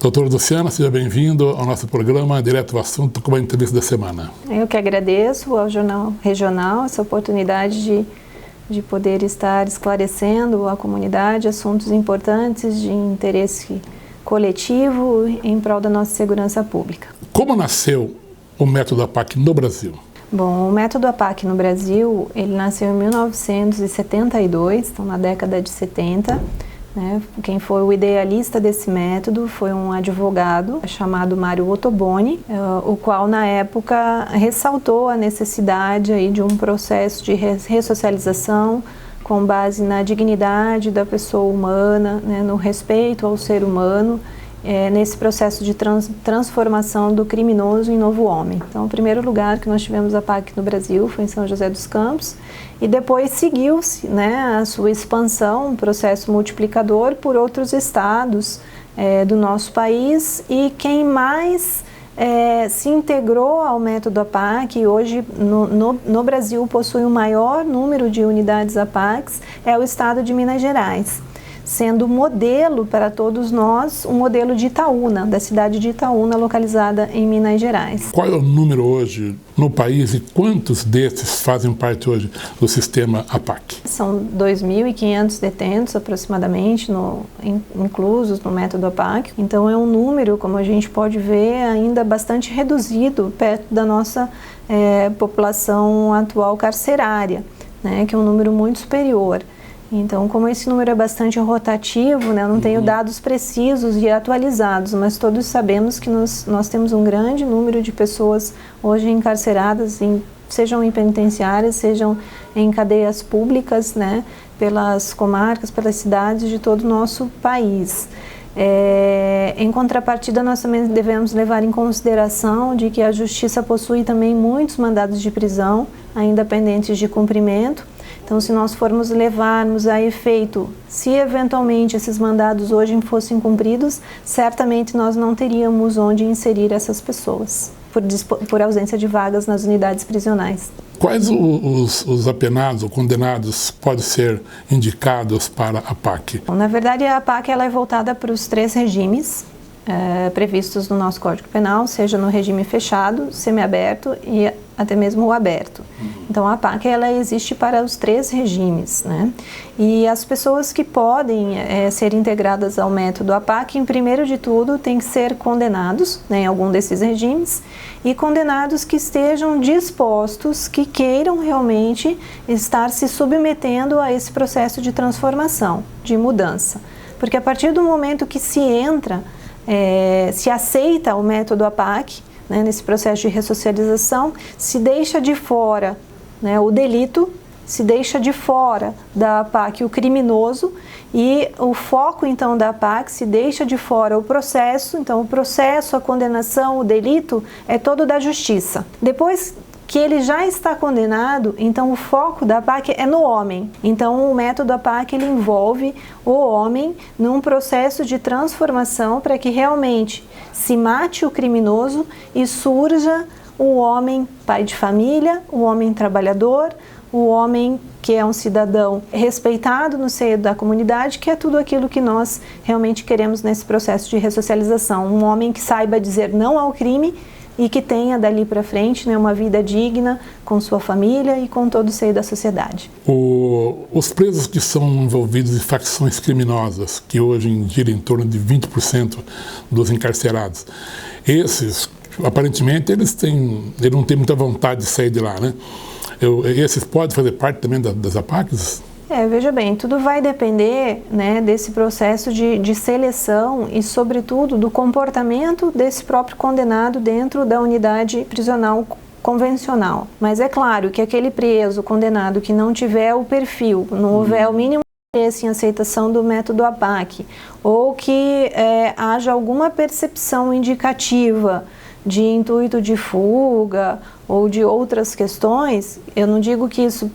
Doutora Luciana, seja bem-vindo ao nosso programa Direto ao Assunto com a entrevista da semana. Eu que agradeço ao Jornal Regional essa oportunidade de poder estar esclarecendo à comunidade assuntos importantes de interesse coletivo em prol da nossa segurança pública. Como nasceu o método APAC no Brasil? Bom, o método APAC no Brasil, ele nasceu em 1972, então na década de 70. Quem foi o idealista desse método foi um advogado chamado Mário Ottoboni, o qual na época ressaltou a necessidade aí de um processo de ressocialização com base na dignidade da pessoa humana, no respeito ao ser humano, nesse processo de transformação do criminoso em novo homem. Então, o primeiro lugar que nós tivemos a APAC no Brasil foi em São José dos Campos, e depois seguiu-se a sua expansão, um processo multiplicador por outros estados do nosso país, e quem mais se integrou ao método APAC e hoje no Brasil possui o maior número de unidades APACs é o estado de Minas Gerais, sendo modelo para todos nós, um modelo de Itaúna, da cidade de Itaúna, localizada em Minas Gerais. Qual é o número hoje no país e quantos desses fazem parte hoje do sistema APAC? São 2.500 detentos aproximadamente, inclusos no método APAC. Então é um número, como a gente pode ver, ainda bastante reduzido perto da nossa população atual carcerária, que é um número muito superior. Então, como esse número é bastante rotativo, eu não tenho dados precisos e atualizados, mas todos sabemos que nós temos um grande número de pessoas hoje encarceradas, sejam em penitenciárias, sejam em cadeias públicas, pelas comarcas, pelas cidades de todo o nosso país. Em contrapartida, nós também devemos levar em consideração de que a Justiça possui também muitos mandados de prisão ainda pendentes de cumprimento. Então, se nós formos levarmos a efeito, se eventualmente esses mandados hoje fossem cumpridos, certamente nós não teríamos onde inserir essas pessoas, por ausência de vagas nas unidades prisionais. Quais os apenados ou condenados podem ser indicados para a APAC? Bom, na verdade, a APAC ela é voltada para os 3 regimes previstos no nosso Código Penal, seja no regime fechado, semiaberto e até mesmo o aberto. Então, a APAC ela existe para os 3 regimes, E as pessoas que podem ser integradas ao método APAC, em primeiro de tudo, têm que ser condenados em algum desses regimes e condenados que estejam dispostos, que queiram realmente estar se submetendo a esse processo de transformação, de mudança. Porque a partir do momento que se entra, se aceita o método APAC, nesse processo de ressocialização, se deixa de fora o delito, se deixa de fora da APAC o criminoso e o foco então da APAC se deixa de fora o processo. Então o processo, a condenação, o delito é todo da justiça. Depois que ele já está condenado, então o foco da APAC é no homem. Então o método APAC ele envolve o homem num processo de transformação para que realmente se mate o criminoso e surja o homem pai de família, o homem trabalhador, o homem que é um cidadão respeitado no seio da comunidade, que é tudo aquilo que nós realmente queremos nesse processo de ressocialização. Um homem que saiba dizer não ao crime e que tenha dali para frente uma vida digna com sua família e com todo o seio da sociedade. Os presos que são envolvidos em facções criminosas, que hoje giram em torno de 20% dos encarcerados, esses, aparentemente, eles não têm muita vontade de sair de lá, Esses podem fazer parte também das APACs? Veja bem, tudo vai depender desse processo de seleção e, sobretudo, do comportamento desse próprio condenado dentro da unidade prisional convencional. Mas é claro que aquele preso, condenado, que não tiver o perfil, não houver o mínimo interesse em aceitação do método APAC, ou que haja alguma percepção indicativa de intuito de fuga ou de outras questões, eu não digo que isso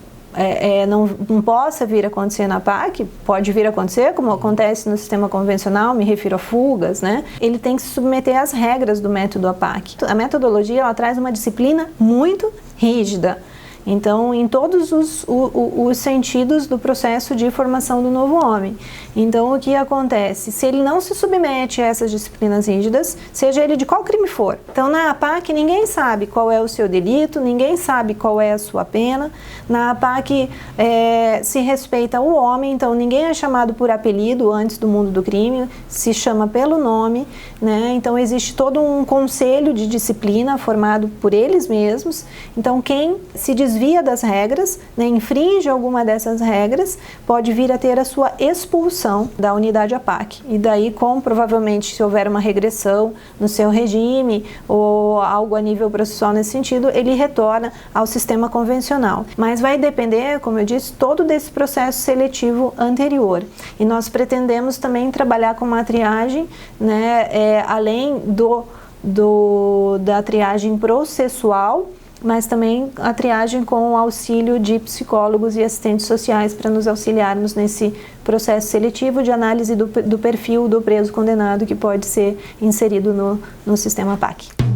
não possa vir a acontecer na APAC, pode vir a acontecer, como acontece no sistema convencional, me refiro a fugas, Ele tem que se submeter às regras do método APAC. A metodologia ela traz uma disciplina muito rígida Então, em todos os sentidos do processo de formação do novo homem. Então, o que acontece? Se ele não se submete a essas disciplinas rígidas, seja ele de qual crime for. Então, na APAC, ninguém sabe qual é o seu delito, ninguém sabe qual é a sua pena. Na APAC, se respeita o homem, então ninguém é chamado por apelido antes do mundo do crime, se chama pelo nome, né? Então, existe todo um conselho de disciplina formado por eles mesmos. Então, quem se desvia das regras, né, infringe alguma dessas regras, pode vir a ter a sua expulsão da unidade APAC. E daí, provavelmente, se houver uma regressão no seu regime ou algo a nível processual nesse sentido, ele retorna ao sistema convencional. Mas vai depender, como eu disse, todo desse processo seletivo anterior. E nós pretendemos também trabalhar com uma triagem, né, além da triagem processual, mas também a triagem com o auxílio de psicólogos e assistentes sociais para nos auxiliarmos nesse processo seletivo de análise do perfil do preso condenado que pode ser inserido no sistema APAC.